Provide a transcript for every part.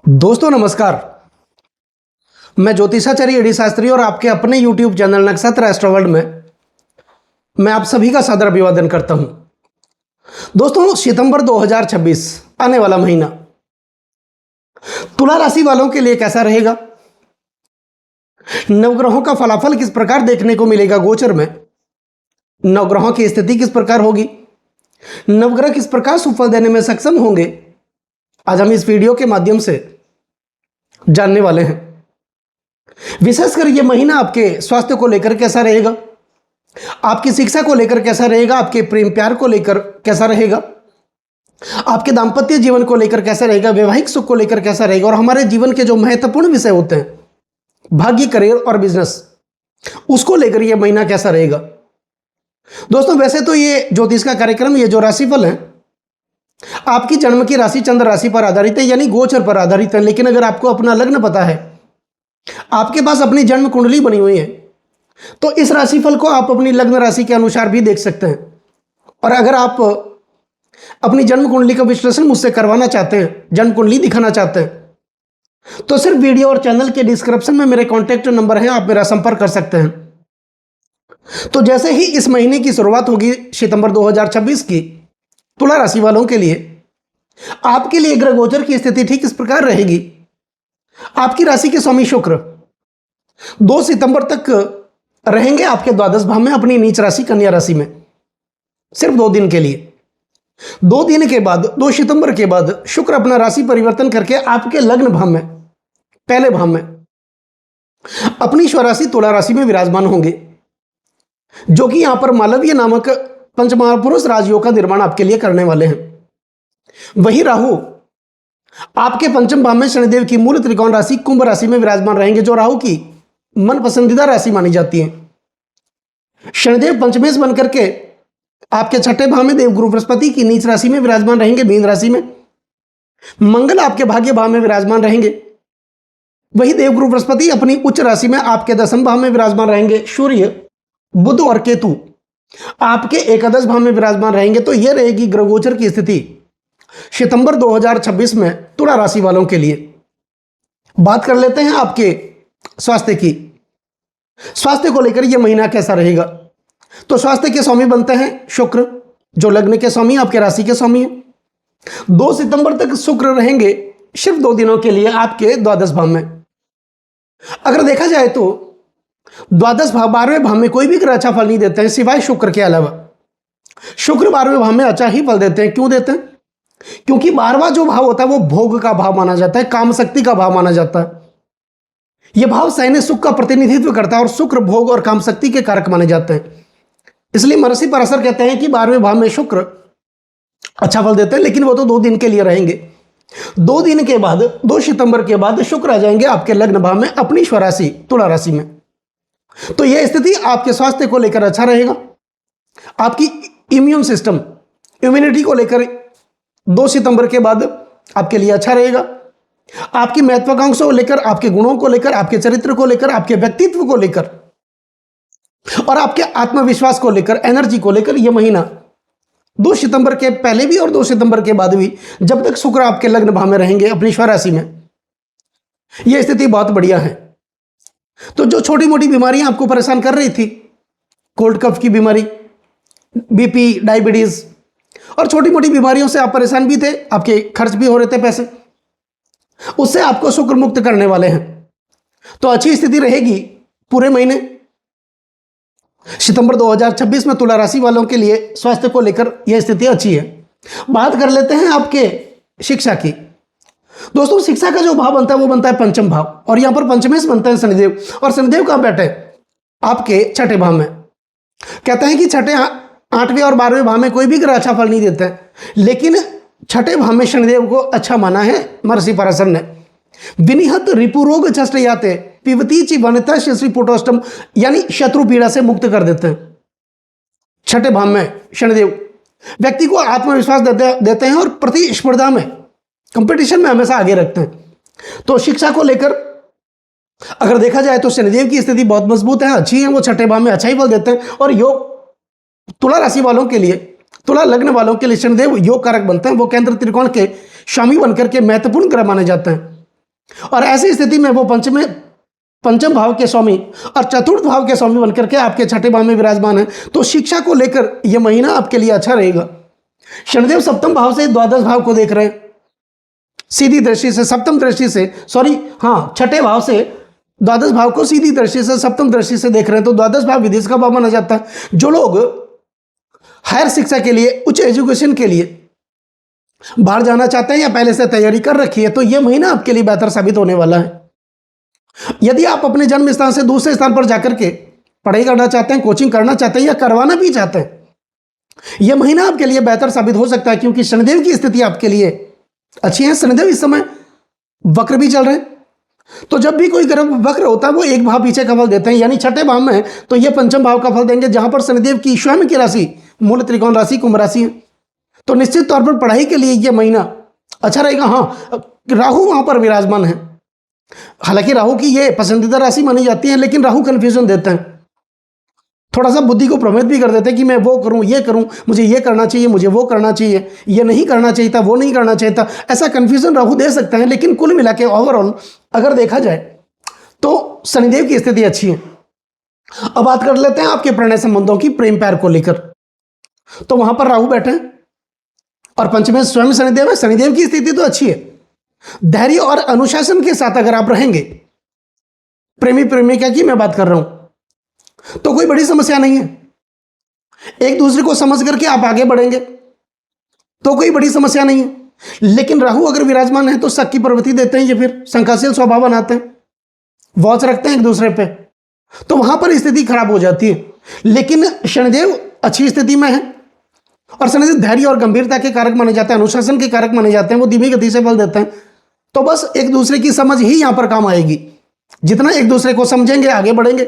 दोस्तों नमस्कार। मैं ज्योतिषाचार्य एडी शास्त्री और आपके अपने YouTube चैनल नक्षत्र एस्ट्रो वर्ल्ड में मैं आप सभी का सादर अभिवादन करता हूं। दोस्तों सितंबर 2026 आने वाला महीना तुला राशि वालों के लिए कैसा रहेगा, नवग्रहों का फलाफल किस प्रकार देखने को मिलेगा, गोचर में नवग्रहों की स्थिति किस प्रकार होगी, नवग्रह किस प्रकार सुफल देने में सक्षम होंगे, आज हम इस वीडियो के माध्यम से जानने वाले हैं। विशेषकर यह महीना आपके स्वास्थ्य को लेकर कैसा रहेगा, आपकी शिक्षा को लेकर कैसा रहेगा, आपके प्रेम प्यार को लेकर कैसा रहेगा, आपके दांपत्य जीवन को लेकर कैसा रहेगा, वैवाहिक सुख को लेकर कैसा रहेगा, और हमारे जीवन के जो महत्वपूर्ण विषय होते हैं, भाग्य, करियर और बिजनेस, उसको लेकर यह महीना कैसा रहेगा। दोस्तों वैसे तो ये ज्योतिष का कार्यक्रम, ये जो राशिफल है आपकी जन्म की राशि चंद्र राशि पर आधारित है, यानी गोचर पर आधारित है। लेकिन अगर आपको अपना लग्न पता है, आपके पास अपनी जन्म कुंडली बनी हुई है, तो इस राशिफल को आप अपनी लग्न राशि के अनुसार भी देख सकते हैं। और अगर आप अपनी जन्म कुंडली का विश्लेषण मुझसे करवाना चाहते हैं, जन्म कुंडली दिखाना चाहते हैं, तो सिर्फ वीडियो और चैनल के डिस्क्रिप्शन में मेरे कॉन्टैक्ट नंबर है, आप मेरा संपर्क कर सकते हैं। तो जैसे ही इस महीने की शुरुआत होगी सितंबर 2026 की, तुला राशि वालों के लिए आपके लिए ग्रह गोचर की स्थिति ठीक इस प्रकार रहेगी। आपकी राशि के स्वामी शुक्र 2 सितंबर तक रहेंगे आपके द्वादश भाव में, अपनी नीच राशि कन्या राशि में, सिर्फ 2 दिन के लिए। 2 दिन के बाद 2 सितंबर के बाद शुक्र अपना राशि परिवर्तन करके आपके लग्न भाव में, पहले भाव में, अपनी स्वराशि तुला राशि में विराजमान होंगे, जो कि यहां पर मालवीय नामक पंचमहापुरुष राजयोग का निर्माण आपके लिए करने वाले हैं। वही राहु आपके पंचम भाव में शनिदेव की मूल त्रिकोण राशि कुंभ राशि में विराजमान रहेंगे, जो राहु की मन पसंदीदा राशि मानी जाती है। शनिदेव पंचमेश बनकर के आपके छठे भाव में देवगुरु बृहस्पति की नीच राशि में विराजमान रहेंगे, मीन राशि में। मंगल आपके भाग्य भाव में विराजमान रहेंगे, वही देवगुरु बृहस्पति अपनी उच्च राशि में आपके दसम भाव में विराजमान रहेंगे। सूर्य, बुध और केतु आपके एकादश भाव में विराजमान रहेंगे। तो यह रहेगी ग्रह गोचर की स्थिति सितंबर 2026 में तुला राशि वालों के लिए। बात कर लेते हैं आपके स्वास्थ्य की। स्वास्थ्य को लेकर यह महीना कैसा रहेगा, तो स्वास्थ्य के स्वामी बनते हैं शुक्र, जो लग्न के स्वामी, आपके राशि के स्वामी है। 2 सितंबर तक शुक्र रहेंगे सिर्फ 2 दिनों के लिए आपके द्वादश भाव में। अगर देखा जाए तो द्वादश भाव 12वें भाव में कोई भी ग्रह अच्छा फल नहीं देते हैं सिवाय शुक्र के अलावा। शुक्र 12वें भाव में अच्छा ही फल देते हैं। क्यों देते हैं? क्योंकि 12वां जो भाव होता है वो भोग का भाव माना जाता है, काम शक्ति का भाव माना जाता है। यह भाव सैन्य सुख का प्रतिनिधित्व करता है और शुक्र भोग और काम शक्ति के कारक माने जाते हैं। इसलिए महर्षि पराशर कहते हैं कि 12वें भाव में शुक्र अच्छा फल देते हैं, लेकिन वो तो 2 दिन के लिए रहेंगे। 2 दिन के बाद 2 सितंबर के बाद शुक्र आ जाएंगे आपके लग्न भाव में, अपनी स्वराशि तुला राशि में। तो यह स्थिति आपके स्वास्थ्य को लेकर अच्छा रहेगा। आपकी इम्यून सिस्टम, इम्यूनिटी को लेकर 2 सितंबर के बाद आपके लिए अच्छा रहेगा। आपकी महत्वाकांक्षाओं को लेकर, आपके गुणों को लेकर, आपके चरित्र को लेकर, आपके व्यक्तित्व को लेकर और आपके आत्मविश्वास को लेकर, एनर्जी को लेकर यह महीना 2 सितंबर के पहले भी और 2 सितंबर के बाद भी, जब तक शुक्र आपके लग्न भाव में रहेंगे अपनी स्वराशि में, यह स्थिति बहुत बढ़िया है। तो जो छोटी मोटी बीमारियां आपको परेशान कर रही थी, कोल्ड कफ की बीमारी, बीपी, डायबिटीज और छोटी मोटी बीमारियों से आप परेशान भी थे, आपके खर्च भी हो रहे थे पैसे, उससे आपको शुक्र मुक्त करने वाले हैं। तो अच्छी स्थिति रहेगी पूरे महीने सितंबर 2026 में तुला राशि वालों के लिए। स्वास्थ्य को लेकर यह स्थिति अच्छी है। बात कर लेते हैं आपके शिक्षा की। दोस्तों शिक्षा का जो भाव बनता है वो बनता है पंचम भाव, और यहां पर पंचमेश बनता है शनिदेव, और शनिदेव कहां बैठे? आपके छठे भाव में। कहते हैं कि छठे, 8वें और 12वें भाव में कोई भी ग्रह अच्छा फल नहीं देते हैं, लेकिन छठे भाव में शनिदेव को अच्छा माना है महर्षि पराशर ने। विनिहत रिपुरोग चष्ट याते पिबती ची वनिता श्री पुटोष्टम, यानी शत्रु पीड़ा से मुक्त कर देते हैं। छठे भाव में शनिदेव व्यक्ति को आत्मविश्वास देते हैं और प्रतिस्पर्धा में, कंपटीशन में हमेशा आगे रखते हैं। तो शिक्षा को लेकर अगर देखा जाए तो शनिदेव की स्थिति बहुत मजबूत है, अच्छी है। वो छठे भाव में अच्छा ही फल देते हैं। और योग तुला राशि वालों के लिए, तुला लग्न वालों के लिए शनिदेव योग कारक बनते हैं। वो केंद्र त्रिकोण के स्वामी बनकर के महत्वपूर्ण ग्रह माने जाते हैं। और ऐसी स्थिति में वो पंचम भाव के स्वामी और चतुर्थ भाव के स्वामी बनकर के आपके छठे भाव में विराजमान है। तो शिक्षा को लेकर यह महीना आपके लिए अच्छा रहेगा। शनिदेव सप्तम भाव से द्वादश भाव को देख रहे हैं, सीधी दृष्टि से, सप्तम दृष्टि से, छठे भाव से द्वादश भाव को सीधी दृष्टि से, सप्तम दृष्टि से देख रहे हैं। तो द्वादश भाव विदेश का भाव माना जाता है। जो लोग हायर शिक्षा के लिए, उच्च एजुकेशन के लिए बाहर जाना चाहते हैं या पहले से तैयारी कर रखी है, तो यह महीना आपके लिए बेहतर साबित होने वाला है। यदि आप अपने जन्म स्थान से दूसरे स्थान पर जाकर के पढ़ाई करना चाहते हैं, कोचिंग करना चाहते हैं या करवाना भी चाहते हैं, यह महीना आपके लिए बेहतर साबित हो सकता है, क्योंकि शनिदेव की स्थिति आपके लिए अच्छी है। शनिदेव इस समय वक्र भी चल रहे हैं। तो जब भी कोई ग्रह वक्र होता है वो एक भाव पीछे का फल देते हैं, यानी छठे भाव में, तो ये पंचम भाव का फल देंगे, जहां पर शनिदेव की स्वयं की राशि मूल त्रिकोण राशि कुंभ राशि है। तो निश्चित तौर पर पढ़ाई के लिए यह महीना अच्छा रहेगा। हाँ, राहु वहां पर विराजमान है। हालांकि राहु की ये पसंदीदा राशि मानी जाती है, लेकिन राहु कंफ्यूजन देते हैं, थोड़ा सा बुद्धि को भ्रमित भी कर देते हैं कि मैं वो करूं, ये करूं, मुझे ये करना चाहिए, मुझे वो करना चाहिए, ये नहीं करना चाहिए था, वो नहीं करना चाहिए था। ऐसा कंफ्यूजन राहु दे सकते हैं। लेकिन कुल मिला के ओवरऑल अगर देखा जाए तो शनिदेव की स्थिति अच्छी है। अब बात कर लेते हैं आपके प्रणय संबंधों की, प्रेम प्यार को लेकर। तो वहां पर राहु बैठे हैं और पंचम में स्वयं शनिदेव है। शनिदेव की स्थिति तो अच्छी है। धैर्य और अनुशासन के साथ अगर आप रहेंगे, प्रेमी प्रेमिका की मैं बात कर रहा हूं, तो कोई बड़ी समस्या नहीं है। एक दूसरे को समझ करके आप आगे बढ़ेंगे तो कोई बड़ी समस्या नहीं है। लेकिन राहु अगर विराजमान है तो शक की प्रवृत्ति देते हैं, ये फिर शंकाशील स्वभाव बनाते हैं, वॉच रखते हैं एक दूसरे पे, तो वहां पर स्थिति खराब हो जाती है। लेकिन शनिदेव अच्छी स्थिति में है और शनिदेव धैर्य और गंभीरता के कारक माने जाते हैं, अनुशासन के कारक माने जाते हैं, वो धीमी गति से फल देते हैं। तो बस एक दूसरे की समझ ही यहां पर काम आएगी। जितना एक दूसरे को समझेंगे आगे बढ़ेंगे।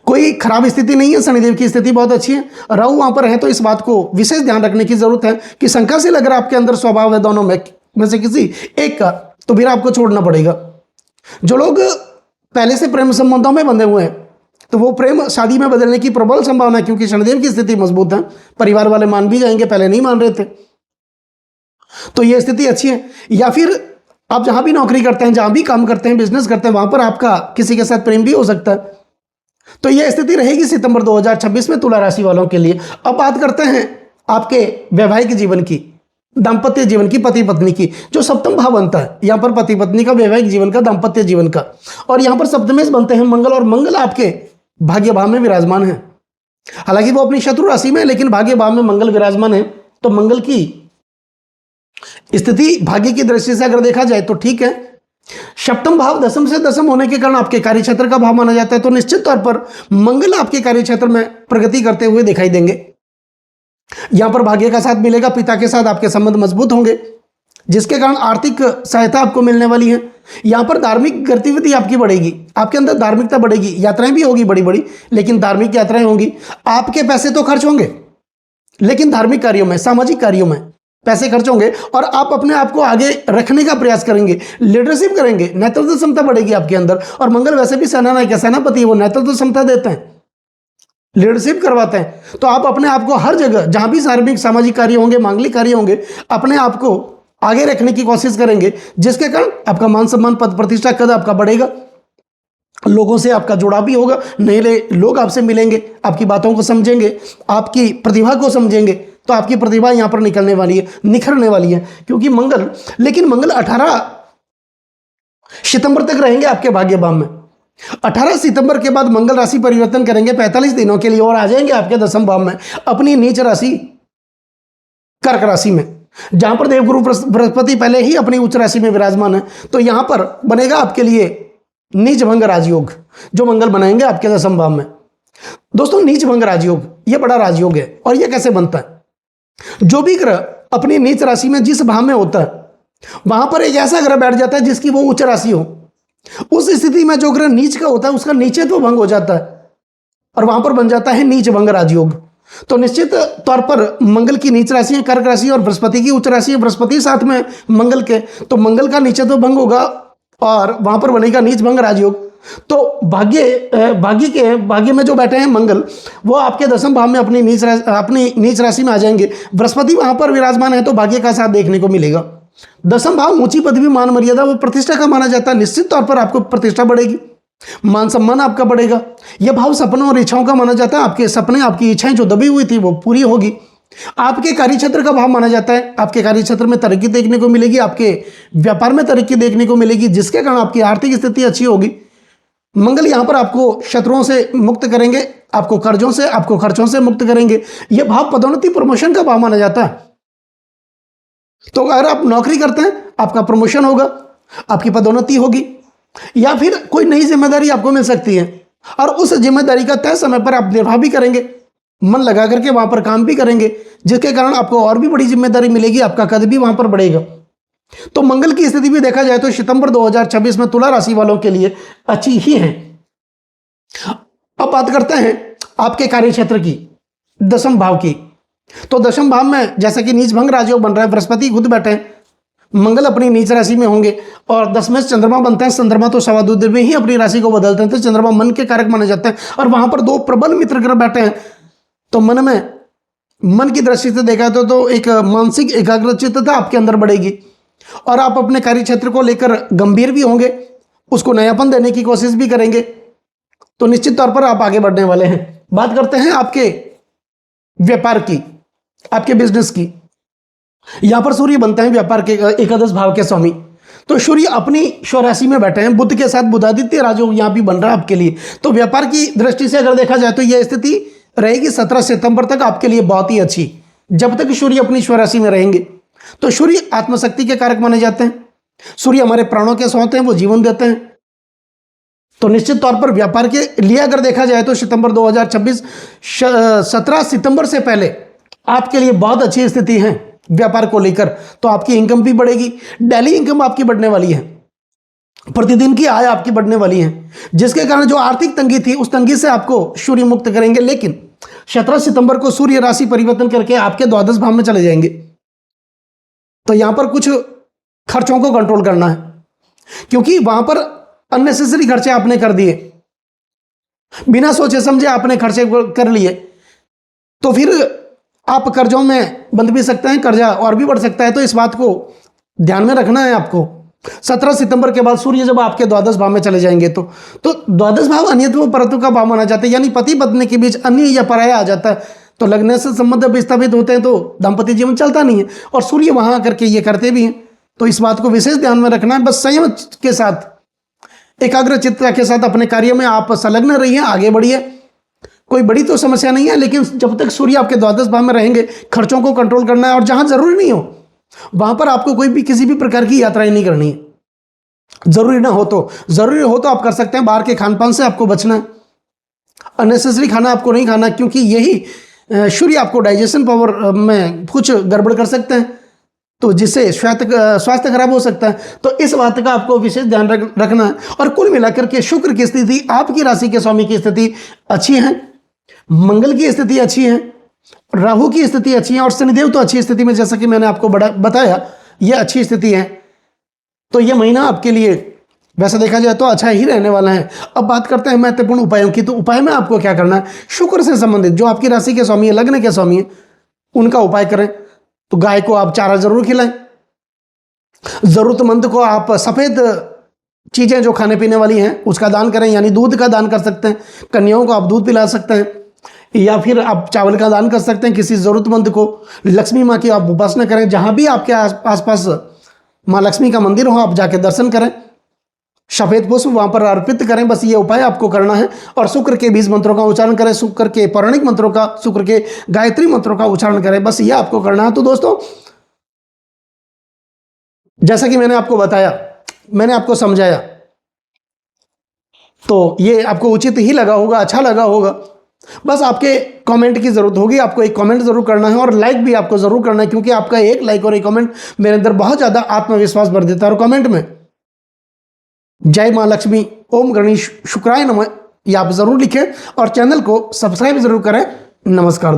कोई खराब स्थिति नहीं है, शनिदेव की स्थिति बहुत अच्छी है। राहु वहां पर है तो इस बात को विशेष ध्यान रखने की जरूरत है कि शंकाशील अगर आपके अंदर स्वभाव है दोनों में से किसी एक का, तो फिर आपको छोड़ना पड़ेगा। जो लोग पहले से प्रेम संबंधों में बंधे हुए हैं तो वो प्रेम शादी में बदलने की प्रबल संभावना है, क्योंकि शनिदेव की स्थिति मजबूत है। परिवार वाले मान भी जाएंगे, पहले नहीं मान रहे थे, तो ये स्थिति अच्छी है। या फिर आप जहां भी नौकरी करते हैं, जहां भी काम करते हैं, बिजनेस करते हैं, वहां पर आपका किसी के साथ प्रेम भी हो सकता है। तो यह स्थिति रहेगी सितंबर 2026 में तुला राशि वालों के लिए। अब बात करते हैं आपके वैवाहिक जीवन की, दाम्पत्य जीवन की, पति पत्नी की। जो सप्तम भाव बनता है यहां पर पति पत्नी का, वैवाहिक जीवन का, दाम्पत्य जीवन का, और यहां पर सप्तमेश बनते हैं मंगल, और मंगल आपके भाग्य भाव में विराजमान है। हालांकि वो अपनी शत्रु राशि में है, लेकिन भाग्य भाव में मंगल विराजमान है। तो मंगल की स्थिति भाग्य की दृष्टि से अगर देखा जाए तो ठीक है। सप्तम भाव दशम से दशम होने के कारण आपके कार्य क्षेत्र का भाव माना जाता है। तो निश्चित तौर पर मंगल आपके कार्य क्षेत्र में प्रगति करते हुए दिखाई देंगे। यहां पर भाग्य का साथ मिलेगा, पिता के साथ आपके संबंध मजबूत होंगे, जिसके कारण आर्थिक सहायता आपको मिलने वाली है। यहां पर धार्मिक गतिविधि आपकी बढ़ेगी, आपके अंदर धार्मिकता बढ़ेगी, यात्राएं भी होगी बड़ी बड़ी, लेकिन धार्मिक यात्राएं होंगी। आपके पैसे तो खर्च होंगे, लेकिन धार्मिक कार्यों में, सामाजिक कार्यों में पैसे खर्च होंगे, और आप अपने आप को आगे रखने का प्रयास करेंगे, लीडरशिप करेंगे, नेतृत्व क्षमता बढ़ेगी आपके अंदर। और मंगल वैसे भी सेनानायक है, सेनापति, वो नेतृत्व क्षमता देते हैं, लीडरशिप करवाते हैं। तो आप अपने आप को हर जगह, जहां भी धार्मिक सामाजिक कार्य होंगे, मांगलिक कार्य होंगे, अपने आप को आगे रखने की कोशिश करेंगे, जिसके कारण आपका मान सम्मान, पद प्रतिष्ठा, कद आपका बढ़ेगा, लोगों से आपका जुड़ाव भी होगा, नए लोग आपसे मिलेंगे, आपकी बातों को समझेंगे, आपकी प्रतिभा को समझेंगे। तो आपकी प्रतिभा यहां पर निकलने वाली है, निखरने वाली है, क्योंकि मंगल, लेकिन मंगल 18 सितंबर तक रहेंगे आपके भाग्य भाव में। 18 सितंबर के बाद मंगल राशि परिवर्तन करेंगे 45 दिनों के लिए, और आ जाएंगे आपके दशम भाव में, अपनी नीच राशि कर्क राशि में, जहां पर देवगुरु बृहस्पति पहले ही अपनी उच्च राशि में विराजमान है। तो यहां पर बनेगा आपके लिए नीच भंग राजयोग, जो मंगल बनाएंगे आपके दशम भाव में। दोस्तों, नीच भंग राजयोग ये बड़ा राजयोग है। और ये कैसे बनता है? जो भी ग्रह अपनी नीच राशि में जिस भाव में होता है, वहां पर एक ऐसा ग्रह बैठ जाता है जिसकी वो उच्च राशि हो। उस स्थिति में जो ग्रह नीच का होता है उसका नीचत्व भंग हो जाता है, और वहां पर बन जाता है नीच भंग राजयोग। तो निश्चित तौर पर मंगल की नीच राशि है कर्क राशि, और बृहस्पति की उच्च राशि है, बृहस्पति साथ में मंगल के, तो मंगल का नीचत्व भंग होगा और वहां पर बनेगा नीच भंग राजयोग। तो भाग्य में जो बैठे हैं मंगल, वो आपके दशम भाव में अपनी नीच राशि में आ जाएंगे। बृहस्पति वहां पर विराजमान है तो भाग्य का साथ देखने को मिलेगा। दसम भाव ऊंची पदवी, मान मर्यादा व प्रतिष्ठा का माना जाता है। निश्चित तौर पर आपको प्रतिष्ठा बढ़ेगी, मान सम्मान आपका बढ़ेगा। यह भाव सपनों और इच्छाओं का माना जाता है। आपके सपने, आपकी इच्छाएं जो दबी हुई थी वो पूरी होगी। आपके कार्य क्षेत्र का भाव माना जाता है। आपके कार्य क्षेत्र में तरक्की देखने को मिलेगी, आपके व्यापार में तरक्की देखने को मिलेगी, जिसके कारण आपकी आर्थिक स्थिति अच्छी होगी। मंगल यहां पर आपको शत्रुओं से मुक्त करेंगे, आपको कर्जों से, आपको खर्चों से मुक्त करेंगे। यह भाव पदोन्नति, प्रमोशन का भाव माना जाता है। तो अगर आप नौकरी करते हैं, आपका प्रमोशन होगा, आपकी पदोन्नति होगी, या फिर कोई नई जिम्मेदारी आपको मिल सकती है और उस जिम्मेदारी का तय समय पर आप निर्वाह भी करेंगे, मन लगा करके वहां पर काम भी करेंगे, जिसके कारण आपको और भी बड़ी जिम्मेदारी मिलेगी, आपका कद भी वहां पर बढ़ेगा। तो मंगल की स्थिति भी देखा जाए तो सितंबर 2026 में तुला राशि वालों के लिए अच्छी ही है। अब बात करते हैं आपके कार्य क्षेत्र की, दसम भाव की। तो दसम भाव में जैसा कि नीच भंग राजयोग बन रहा है, बृहस्पति खुद बैठे हैं, मंगल अपनी नीच राशि में होंगे और 10 में चंद्रमा बनते हैं। चंद्रमा तो सवा 2 दिन में ही अपनी राशि को बदलते हैं, तो चंद्रमा मन के कारक माने जाते हैं और वहां पर 2 प्रबल मित्र ग्रह बैठे हैं। तो मन की दृष्टि से देखा तो एक मानसिक एकाग्रचित्तता आपके अंदर बढ़ेगी और आप अपने कार्य क्षेत्र को लेकर गंभीर भी होंगे, उसको नयापन देने की कोशिश भी करेंगे। तो निश्चित तौर पर आप आगे बढ़ने वाले हैं। बात करते हैं आपके व्यापार की, आपके बिजनेस की। यहां पर सूर्य बनते हैं व्यापार के एकादश भाव के स्वामी। तो सूर्य अपनी स्वराशि में बैठे हैं, बुध के साथ बुधादित्य राजयोग यहां भी बन रहा है आपके लिए। तो व्यापार की दृष्टि से अगर देखा जाए तो यह स्थिति रहेगी 17 सितंबर तक आपके लिए बहुत ही अच्छी, जब तक सूर्य अपनी स्वराशि में रहेंगे। तो सूर्य आत्मशक्ति के कारक माने जाते हैं, सूर्य हमारे प्राणों के स्रोत हैं, वो जीवन देते हैं। तो निश्चित तौर पर व्यापार के लिए अगर देखा जाए तो सितंबर 2026 17 सितंबर से पहले आपके लिए बहुत अच्छी स्थिति है व्यापार को लेकर। तो आपकी इनकम भी बढ़ेगी, डेली इनकम आपकी बढ़ने वाली है, प्रतिदिन की आय आपकी बढ़ने वाली है, जिसके कारण जो आर्थिक तंगी थी उस तंगी से आपको सूर्य मुक्त करेंगे। लेकिन 17 सितंबर को सूर्य राशि परिवर्तन करके आपके द्वादश भाव में चले जाएंगे। तो यहां पर कुछ खर्चों को कंट्रोल करना है, क्योंकि वहां पर अननेसेसरी खर्चे आपने कर दिए, बिना सोचे समझे आपने खर्चे कर लिए, तो फिर आप कर्जों में बंध भी सकते हैं, कर्जा और भी बढ़ सकता है। तो इस बात को ध्यान में रखना है आपको। 17 सितंबर के बाद सूर्य जब आपके द्वादश भाव में चले जाएंगे तो द्वादश भाव अन्यत्व परत्व का भाव माना जाता है, यानी पति पत्नी के बीच अन्य या पराया आ जाता है। तो लगने से संबंध विस्थापित होते हैं, तो दाम्पत्य जीवन चलता नहीं है, और सूर्य वहां आकर के ये करते भी हैं। तो इस बात को विशेष ध्यान में रखना है। बस संयम के साथ, एकाग्रचित्तता के साथ अपने कार्य में आप संलग्न रहिए, आगे बढ़िए। कोई बड़ी तो समस्या नहीं है, लेकिन जब तक सूर्य आपके द्वादश भाव में रहेंगे खर्चों को कंट्रोल करना है, और जहां जरूरी नहीं हो वहां पर आपको कोई भी किसी भी प्रकार की यात्राएं नहीं करनी है। जरूरी ना हो तो, जरूरी हो तो आप कर सकते हैं। बाहर के खान पान से आपको बचना है, अननेसेसरी खाना आपको नहीं खाना, क्योंकि यही सूर्य आपको डाइजेशन पावर में कुछ गड़बड़ कर सकते हैं, तो जिससे स्वास्थ्य खराब हो सकता है। तो इस बात का आपको विशेष ध्यान रखना है। और कुल मिलाकर के शुक्र की स्थिति, आपकी राशि के स्वामी की स्थिति अच्छी है, मंगल की स्थिति अच्छी है, राहु की स्थिति अच्छी है, और शनिदेव तो अच्छी स्थिति में, जैसा कि मैंने आपको बताया, यह अच्छी स्थिति है। तो यह महीना आपके लिए वैसे देखा जाए तो अच्छा ही रहने वाला है। अब बात करते हैं महत्वपूर्ण उपायों की। तो उपाय में आपको क्या करना है, शुक्र से संबंधित जो आपकी राशि के स्वामी है, लग्न के स्वामी है, उनका उपाय करें। तो गाय को आप चारा जरूर खिलाएं, जरूरतमंद को आप सफेद चीजें जो खाने पीने वाली हैं उसका दान करें, यानी दूध का दान कर सकते हैं। कन्याओं को आप दूध पिला सकते हैं, या फिर आप चावल का दान कर सकते हैं किसी जरूरतमंद को। लक्ष्मी माँ की आप उपासना करें, जहां भी आपके आसपास माँ लक्ष्मी का मंदिर हो आप जाके दर्शन करें, सफेद पुष्प वहां पर अर्पित करें। बस ये उपाय आपको करना है। और शुक्र के 20 मंत्रों का उच्चारण करें, शुक्र के पौराणिक मंत्रों का, शुक्र के गायत्री मंत्रों का उच्चारण करें, बस ये आपको करना है। तो दोस्तों, जैसा कि मैंने आपको बताया, मैंने आपको समझाया, तो ये आपको उचित ही लगा होगा, अच्छा लगा होगा। बस आपके कमेंट की जरूरत होगी, आपको एक कमेंट जरूर करना है, और लाइक भी आपको जरूर करना है, क्योंकि आपका एक लाइक और एक कमेंट मेरे अंदर बहुत ज्यादा आत्मविश्वास भर देता है। और कमेंट में जय मां लक्ष्मी, ओम गणेश शुक्राय नमः, ये आप जरूर लिखें, और चैनल को सब्सक्राइब जरूर करें। नमस्कार।